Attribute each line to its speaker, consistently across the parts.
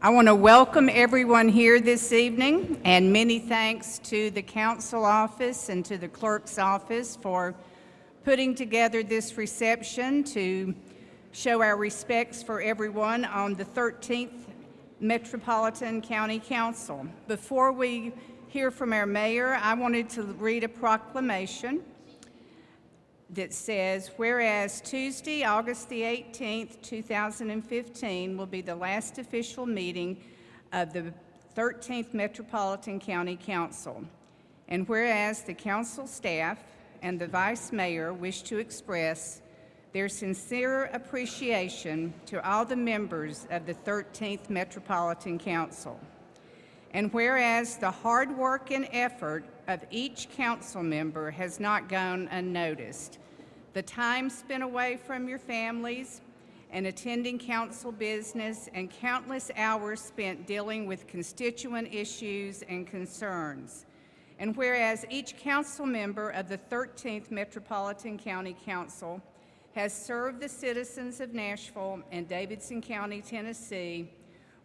Speaker 1: I want to welcome everyone here this evening, and many thanks to the council office and to the clerk's office for putting together this reception to show our respects for everyone on the 13th Metropolitan County Council. Before we hear from our mayor, I wanted to read a proclamation that says, whereas Tuesday, August the 18th, 2015 will be the last official meeting of the 13th Metropolitan County Council, and whereas the council staff and the vice mayor wish to express their sincere appreciation to all the members of the 13th Metropolitan Council, and whereas the hard work and effort of each council member has not gone unnoticed, the time spent away from your families and attending council business and countless hours spent dealing with constituent issues and concerns. And whereas each council member of the 13th Metropolitan County Council has served the citizens of Nashville and Davidson County, Tennessee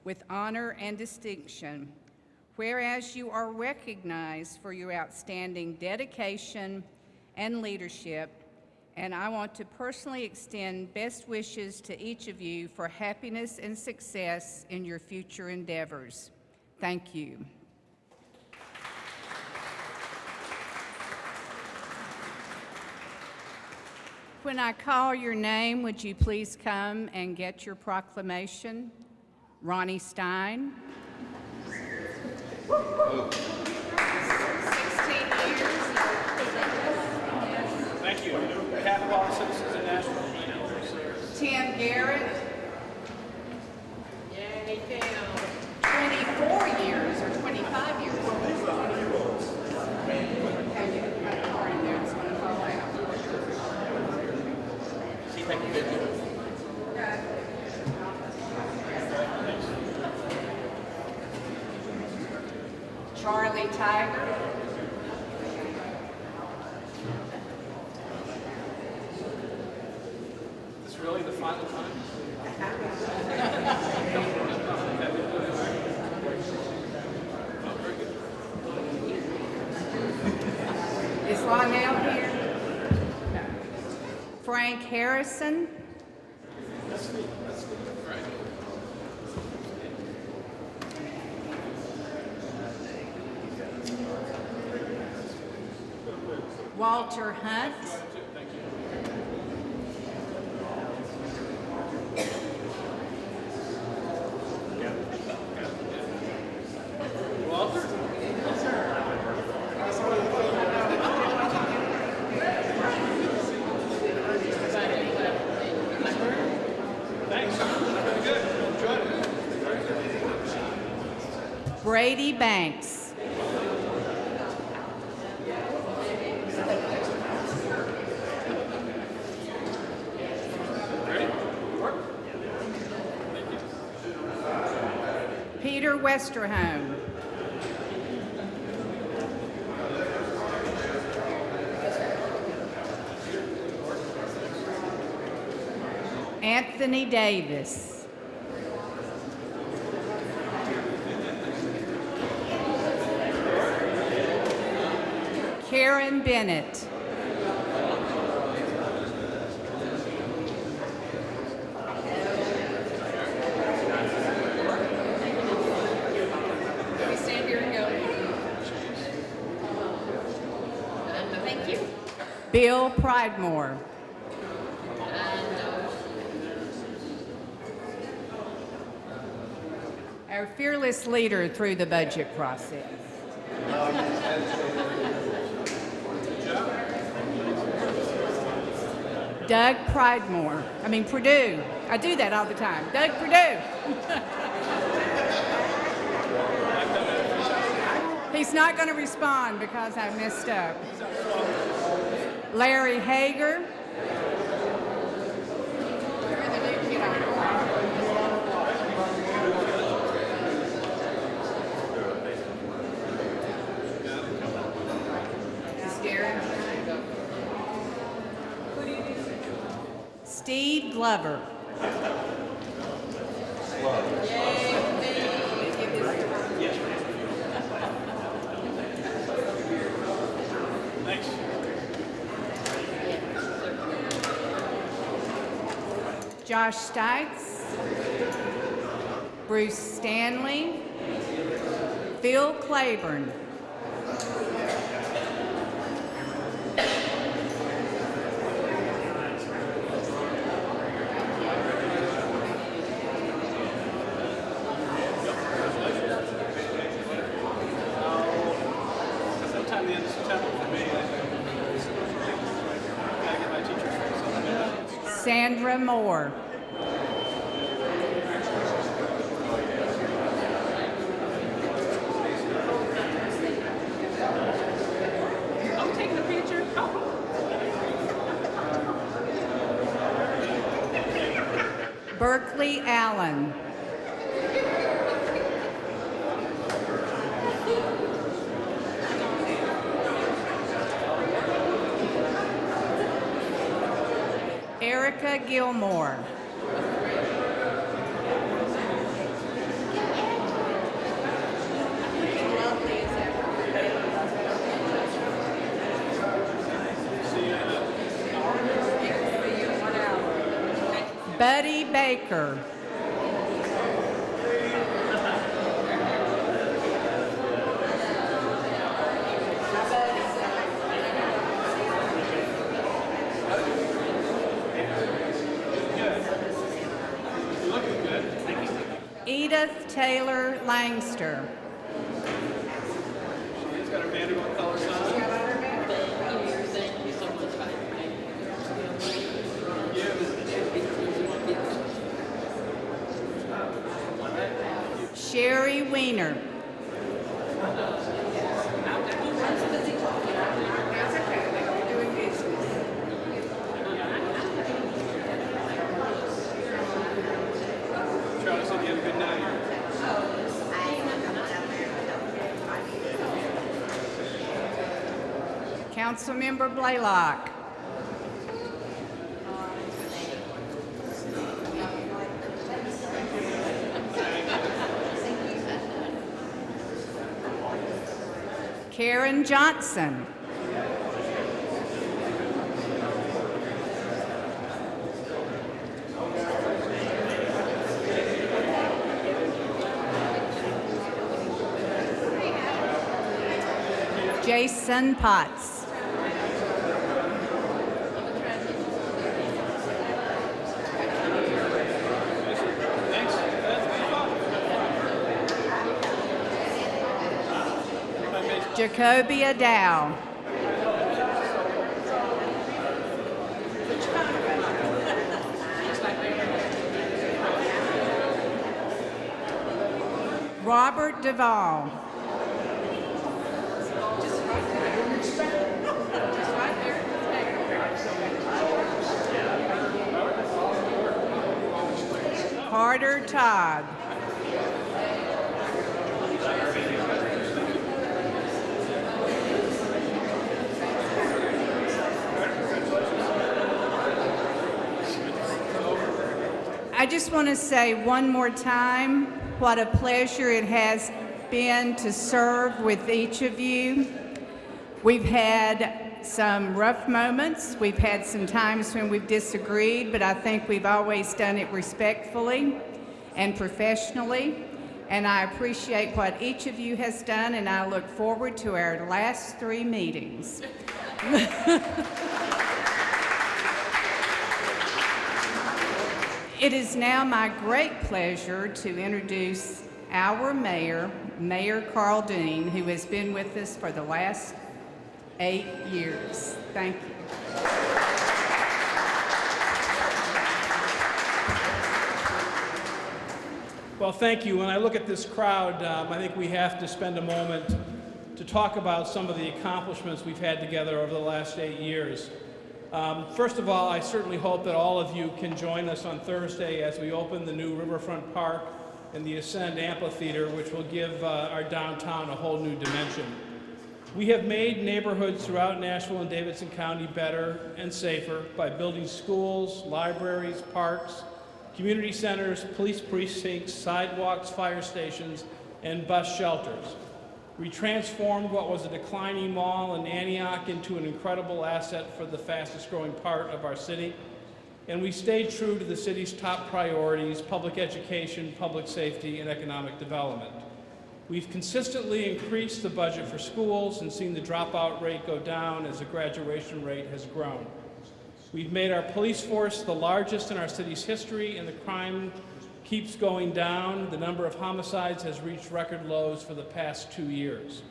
Speaker 1: with honor and distinction, whereas you are recognized for your outstanding dedication and leadership, and I want to personally extend best wishes to each of you for happiness and success in your future endeavors. Thank you. When I call your name, would you please come and get your proclamation? Ronnie Stein. 16 years.
Speaker 2: Thank you. On behalf of all the citizens of Nashville.
Speaker 1: Tim Garrett. Yay, Tim. 24 years or 25 years. Okay, you put my car in there, it's going to fall out. Charlie Tiger.
Speaker 2: Is this really the final time?
Speaker 1: Is Lionel here? No. Frank Harrison. Walter Hunt.
Speaker 2: Walter? Thanks. Very good. Enjoyed it.
Speaker 1: Brady Banks. Peter Westerholm. Anthony Davis. Karen Bennett. Bill Pridemore. Our fearless leader through the budget process. Doug Purdue. I do that all the time. Doug Purdue. He's not going to respond because I messed up. Larry Hager. Steve Glover. Yay. Josh Stites, Bruce Stanley, Phil Claiborne,
Speaker 2: Sometime the end of September for me. Gotta get my teachers fixed.
Speaker 1: Sandra Moore,
Speaker 2: I'm taking a picture.
Speaker 1: Berkeley Allen, Erica Gilmore, Buddy Baker,
Speaker 2: You're looking good.
Speaker 1: Edith Taylor Langster,
Speaker 2: She's got her Vanderbilt colors on.
Speaker 1: Sherry Weiner,
Speaker 2: Charlie said you have a good night.
Speaker 1: Councilmember Blaylock, Karen Johnson, Jason Potts,
Speaker 2: Thanks. That's good fun.
Speaker 1: Jacobia Dow, Robert Duvall, Carter Todd, I just want to say one more time what a pleasure it has been to serve with each of you. We've had some rough moments. We've had some times when we've disagreed, but I think we've always done it respectfully and professionally. And I appreciate what each of you has done, and I look forward to our last 3 meetings. It is now my great pleasure to introduce our mayor, Mayor Karl Dean, who has been with us for the last 8 years. Thank you.
Speaker 3: Well, thank you. When I look at this crowd, I think we have to spend a moment to talk about some of the accomplishments we've had together over the last 8 years. First of all, I certainly hope that all of you can join us on Thursday as we open the new Riverfront Park and the Ascend Amphitheater, which will give our downtown a whole new dimension. We have made neighborhoods throughout Nashville and Davidson County better and safer by building schools, libraries, parks, community centers, police precincts, sidewalks, fire stations, and bus shelters. We transformed what was a declining mall in Antioch into an incredible asset for the fastest growing part of our city. and we stayed true to the city's top priorities: public education, public safety, and economic development. We've consistently increased the budget for schools and seen the dropout rate go down as the graduation rate has grown. We've made our police force the largest in our city's history, and the crime keeps going down. The number of homicides has reached record lows for the past 2 years.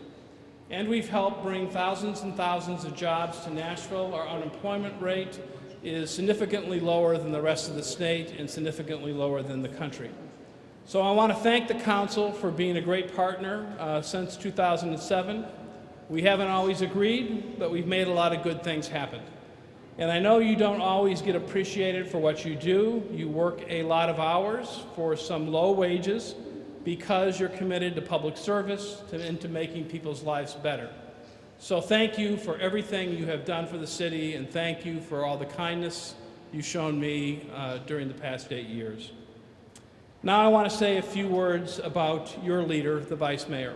Speaker 3: And we've helped bring thousands and thousands of jobs to Nashville. Our unemployment rate is significantly lower than the rest of the state and significantly lower than the country. So I want to thank the council for being a great partner since 2007. We haven't always agreed, but we've made a lot of good things happen. And I know you don't always get appreciated for what you do. You work a lot of hours for some low wages because you're committed to public service and to making people's lives better. So thank you for everything you have done for the city, and thank you for all the kindness you've shown me during the past 8 years. Now I want to say a few words about your leader, the Vice Mayor.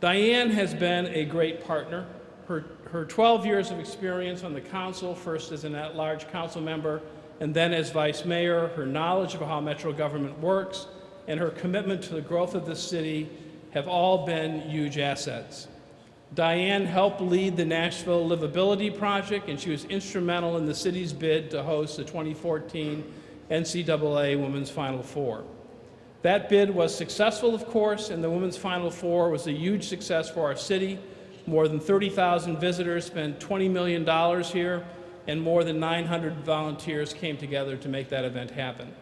Speaker 3: Diane has been a great partner. Her 12 years of experience on the council, first as an at-large council member and then as Vice Mayor, her knowledge of how Metro government works, and her commitment to the growth of the city have all been huge assets. Diane helped lead the Nashville Livability Project, and she was instrumental in the city's bid to host the 2014 NCAA Women's Final Four. That bid was successful, of course, and the Women's Final Four was a huge success for our city. More than 30,000 visitors spent $20 million here, and more than 900 volunteers came together to make that event happen.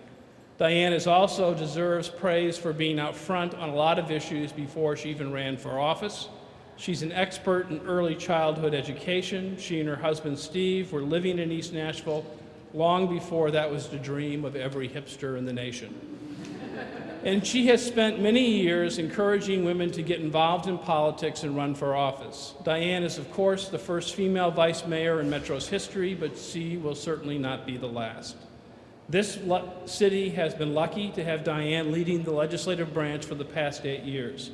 Speaker 3: Diane also deserves praise for being out front on a lot of issues before she even ran for office. She's an expert in early childhood education. She and her husband, Steve, were living in East Nashville long before that was the dream of every hipster in the nation. And she has spent many years encouraging women to get involved in politics and run for office. Diane is, of course, the first female vice mayor in Metro's history, but she will certainly not be the last. This city has been lucky to have Diane leading the legislative branch for the past 8 years.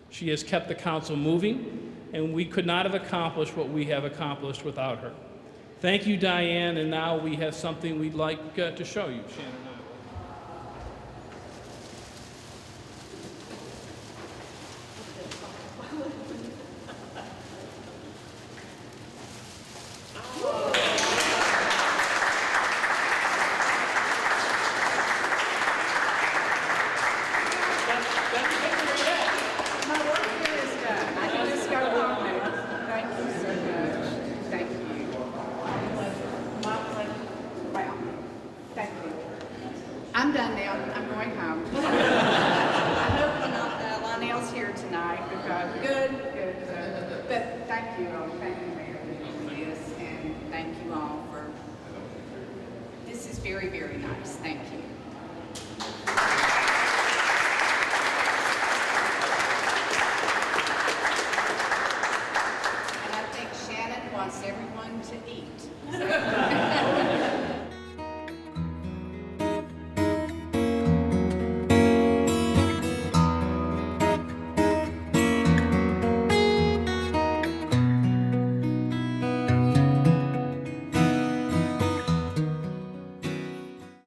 Speaker 3: She has kept the council moving, and we could not have accomplished what we have accomplished without her. Thank you, Diane, and now we have something we'd like to show you, Shannon.